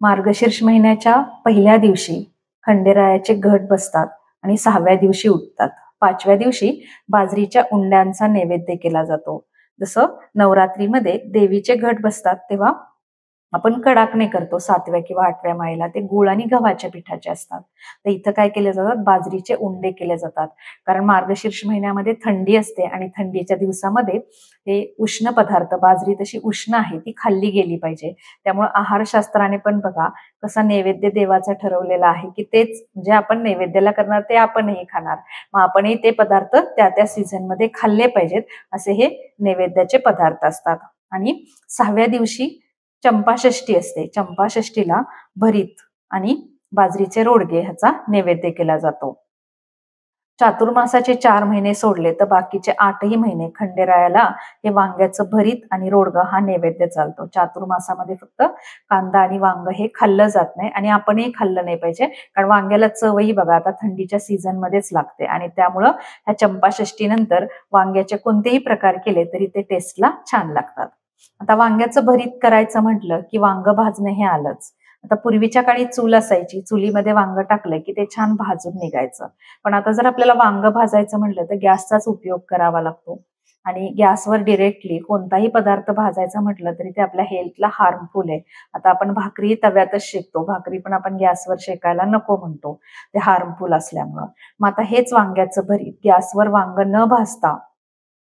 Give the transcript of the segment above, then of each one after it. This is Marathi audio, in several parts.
मार्गशीर्ष महिन्याच्या पहिल्या दिवशी खंडेरायाचे घट बसतात आणि 6व्या दिवशी उठतात. 5व्या दिवशी बाजरीच्या उंड्यांचा नैवेद्य केला जातो. जसं नवरात्रीमध्ये देवीचे घट बसतात तेव्हा आपण कडाकणे करतो 7व्या किंवा 8व्या माळेला, ते गुळ आणि गव्हाच्या पिठाचे असतात. तर इथं काय केले जातात, बाजरीचे उंडे केले जातात. कारण मार्गशीर्ष महिन्यामध्ये थंडी असते आणि थंडीच्या दिवसामध्ये हे उष्ण पदार्थ, बाजरी तशी उष्ण आहे ती खाल्ली गेली पाहिजे. त्यामुळे आहारशास्त्राने पण बघा कसा नैवेद्य देवाचा ठरवलेला आहे की तेच जे आपण नैवेद्याला करणार ते आपणही खाणार, मग आपणही ते पदार्थ त्या त्या सीझन मध्ये खाल्ले पाहिजेत, असे हे नैवेद्याचे पदार्थ असतात. आणि 6व्या दिवशी चंपाषष्ठी असते. चंपाषष्ठीला भरीत आणि बाजरीचे रोडगे ह्याचा नैवेद्य केला जातो. चातुर्मासाचे 4 महिने सोडले तर बाकीचे 8ही महिने खंडेरायाला हे वांग्याचं भरीत आणि रोडगा हा नैवेद्य चालतो. चातुर्मासामध्ये फक्त कांदा आणि वांग हे खाल्लं जात नाही आणि आपणही खाल्लं नाही पाहिजे, कारण वांग्याला चवही बघा आता थंडीच्या सीझन मध्येच लागते आणि त्यामुळं ह्या चंपाषष्ठी नंतर वांग्याचे कोणतेही प्रकार केले तरी ते टेस्टला छान लागतात. आता वांग्याचं भरीत करायचं म्हटलं की वांग भाजणं हे आलंच. आता पूर्वीच्या काळी चूल असायची, चुलीमध्ये वांग टाकलं की ते छान भाजून निघायचं. पण आता जर आपल्याला वांग भाजायचं म्हटलं तर गॅसचाच उपयोग करावा लागतो आणि गॅसवर डिरेक्टली कोणताही पदार्थ भाजायचा म्हटलं तरी ते आपल्या हेल्थला हार्मफुल आहे. आता आपण भाकरी तव्यातच शेकतो, भाकरी पण आपण गॅसवर शेकायला नको म्हणतो, ते हार्मफुल असल्यामुळं. मग आता हेच वांग्याचं भरीत गॅसवर वांग न भाजता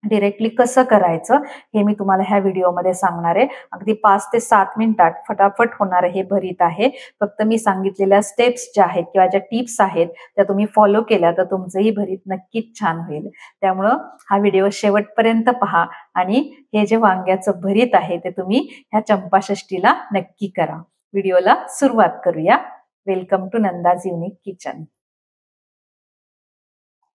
डिरेक्टली कसं करायचं हे मी तुम्हाला ह्या व्हिडिओमध्ये सांगणार आहे. अगदी 5 ते 7 मिनिटात फटाफट होणारं हे भरीत आहे. फक्त मी सांगितलेल्या स्टेप्स ज्या आहेत किंवा ज्या टिप्स आहेत त्या तुम्ही फॉलो केल्या तर तुमचंही भरीत नक्कीच छान होईल. त्यामुळं हा व्हिडिओ शेवटपर्यंत पहा आणि हे जे वांग्याचं भरीत आहे ते तुम्ही ह्या चंपाषष्ठीला नक्की करा. व्हिडिओला सुरुवात करूया. Welcome to Nanda's unique kitchen.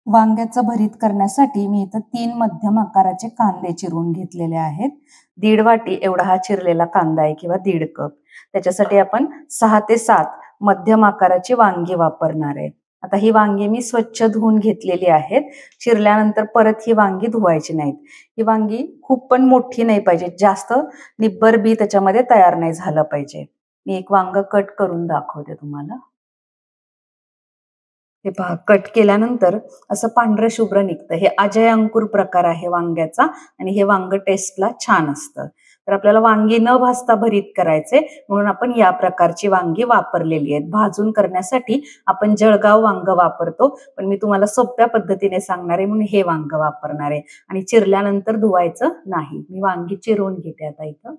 वांग्याचं भरीत करण्यासाठी मी इथं 3 मध्यम आकाराचे कांदे चिरून घेतलेले आहेत. 1.5 वाटी एवढा हा चिरलेला कांदा आहे किंवा 1.5 कप. त्याच्यासाठी आपण 6 ते 7 मध्यम आकाराची वांगी वापरणार आहे. आता ही वांगी मी स्वच्छ धुवून घेतलेली आहेत. चिरल्यानंतर परत ही वांगी धुवायची नाहीत. ही वांगी खूप पण मोठी नाही पाहिजे, जास्त निब्बर बी त्याच्यामध्ये तयार नाही झालं पाहिजे. मी एक वांग कट करून दाखवते तुम्हाला. हे पहा, कट केल्यानंतर असं पांढरं शुभ्र निघतं. हे अजय अंकुर प्रकार आहे वांग्याचा आणि हे वांग टेस्टला छान असतं. तर आपल्याला वांगी न भाजता भरीत करायचे म्हणून आपण या प्रकारची वांगी वापरलेली आहेत. भाजून करण्यासाठी आपण जळगाव वांग वापरतो, पण मी तुम्हाला सोप्या पद्धतीने सांगणार आहे म्हणून हे वांग वापरणार आहे. आणि चिरल्यानंतर धुवायचं नाही. मी वांगी चिरून घेते आता इथं.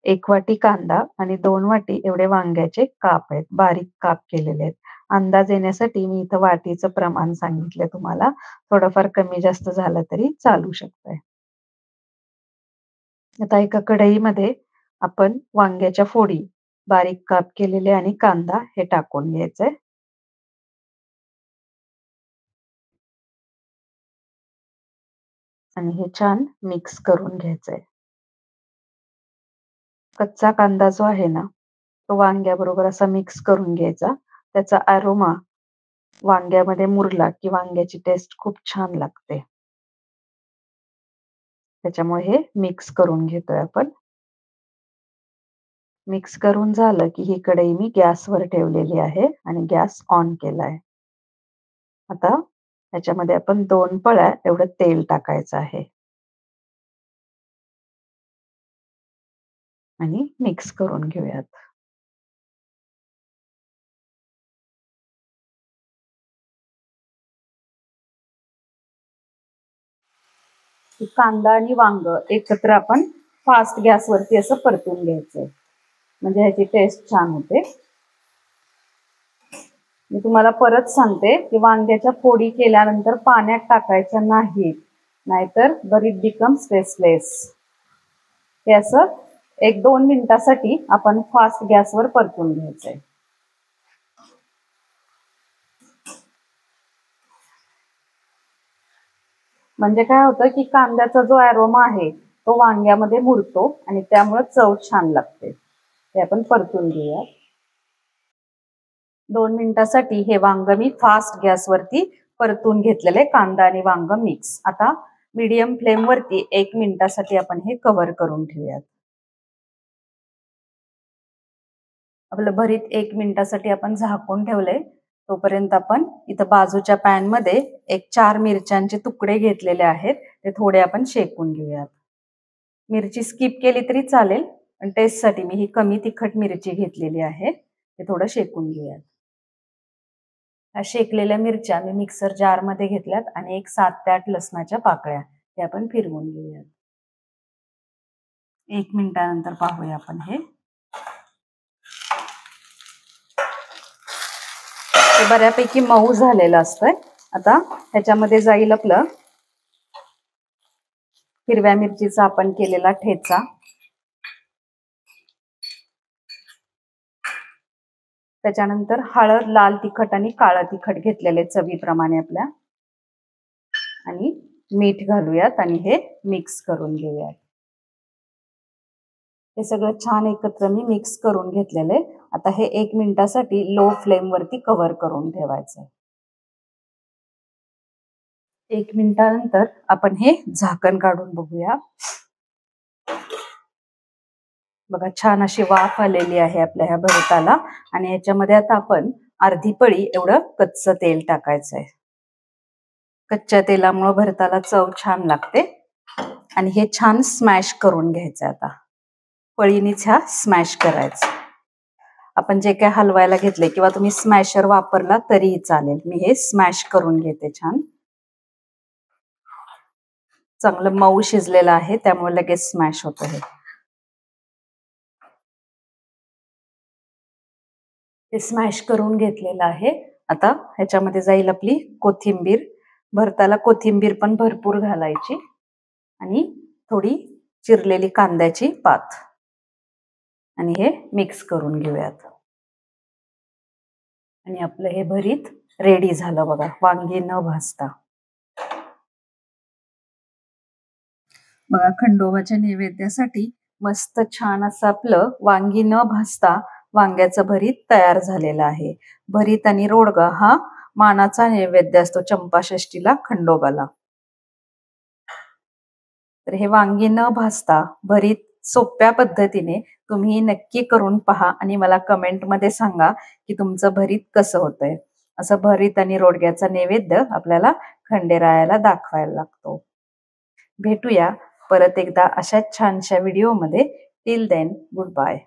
1 वाटी कांदा आणि 2 वाटी एवढे वांग्याचे काप आहेत, बारीक काप केलेले आहेत. अंदाज येण्यासाठी मी इथं वाटीचं प्रमाण सांगितलं तुम्हाला. थोडंफार कमी जास्त झालं तरी चालू शकतंय. आता एका कढईमध्ये आपण वांग्याच्या फोडी, बारीक काप केलेले आणि कांदा हे टाकून घ्यायचंय. आणि हे छान मिक्स करून घ्यायचंय. कच्चा कांदा जो आहे ना, तो वांग्याबरोबर असा मिक्स करून घ्यायचा. त्याचा अरोमा वांग्यामध्ये मुरला की वांग्याची टेस्ट खूप छान लागते. त्याच्यामुळे हे मिक्स करून घेतोय आपण. मिक्स करून झालं की ही कढई मी गॅसवर ठेवलेली आहे आणि गॅस ऑन केलाय. आता त्याच्यामध्ये आपण 2 पळ्या एवढं तेल टाकायचं आहे आणि मिक्स करून घेऊयात. कांदा आणि वांग एकत्र आपण फास्ट गॅसवरती असं परतून घ्यायचंय, म्हणजे ह्याची टेस्ट छान होते. मी तुम्हाला परत सांगते की वांग्याच्या फोडी केल्यानंतर पाण्यात टाकायच्या नाहीत, नाहीतर भरीत बिकम्स टेस्टलेस. हे असं 1-2 मिनिटासाठी आपण फास्ट गॅसवर परतून घ्यायचंय. म्हणजे काय होतं की कांद्याचा जो अरोमा आहे तो वांग्यामध्ये मुरतो आणि त्यामुळे चव छान लागते. हे आपण परतून घेऊया. 2 मिनिटासाठी हे वांग मी फास्ट गॅसवरती परतून घेतलेले, कांदा आणि वांग मिक्स. आता मीडियम फ्लेम वरती 1 मिनिटासाठी आपण हे कव्हर करून ठेवूयात. आपलं भरीत 1 मिनिटासाठी आपण झाकून ठेवलंय. तोपर्यंत आपण इथं बाजूच्या पॅन मध्ये एक 4 मिरच्यांचे तुकडे घेतलेले आहेत. ते थोडे आपण शेकून घेऊयात. मिरची स्किप केली तरी चालेल, पण टेस्टसाठी मी ही कमी तिखट मिरची घेतलेली आहे. ते थोडं शेकून घेऊयात. ह्या शेकलेल्या मिरच्या मी मिक्सर जार मध्ये घेतल्यात आणि एक 7 ते 8 लसणाच्या पाकळ्या हे आपण फिरवून घेऊयात. 1 मिनिटानंतर पाहूया आपण हे. हे बऱ्यापैकी मऊ झालेलं असतंय. आता ह्याच्यामध्ये जाईल आपलं हिरव्या मिरचीचा आपण केलेला ठेचा, त्याच्यानंतर हळद, लाल तिखट आणि काळं तिखट घेतलेले चवीप्रमाणे आपल्या, आणि मीठ घालूयात आणि हे मिक्स करून घेऊयात. हे सगळं छान एकत्र मी मिक्स करून घेतलेले. आता हे 1 मिनिटासाठी लो फ्लेम वरती कव्हर करून ठेवायचंय. 1 मिनिटानंतर आपण हे झाकण काढून बघूया. बघा छान अशी वाफ आलेली आहे आपल्या ह्या भरताला. आणि याच्यामध्ये आता आपण अर्धी पळी एवढं कच्चं तेल टाकायचंय. कच्च्या तेलामुळे भरताला चव छान लागते. आणि हे छान स्मॅश करून घ्यायचं. आता पळीनीच ह्या स्मॅश करायचं. आपण जे काय हलवायला घेतले किंवा तुम्ही स्मॅशर वापरला तरीही चालेल. मी हे स्मॅश करून घेते. छान चांगलं मऊ शिजलेलं आहे, त्यामुळे लगेच स्मॅश होतं हे स्मॅश करून घेतलेलं आहे. आता ह्याच्यामध्ये जाईल आपली कोथिंबीर. भरताला कोथिंबीर पण भरपूर घालायची आणि थोडी चिरलेली कांद्याची पात, आणि हे मिक्स करून घेऊयात. आणि आपलं हे भरीत रेडी झालं बघा, वांगी न भाजता. बघा खंडोबाच्या नैवेद्यासाठी मस्त छान असं आपलं वांगी न भाजता वांग्याचं भरीत तयार झालेलं आहे. भरीत आणि रोडगा हा मानाचा नैवेद्य असतो चंपाषष्ठीला खंडोबाला. तर हे वांगी न भाजता भरीत सोप्या पद्धतीने तुम्ही नक्की करून पहा आणि मला कमेंट मध्ये सांगा की तुमचं भरीत कसं होतंय. असं भरीत आणि रोडग्याचा नैवेद्य आपल्याला खंडेरायाला दाखवायला लागतो. भेटूया परत एकदा अशाच छानशा व्हिडिओमध्ये. Till then good bye.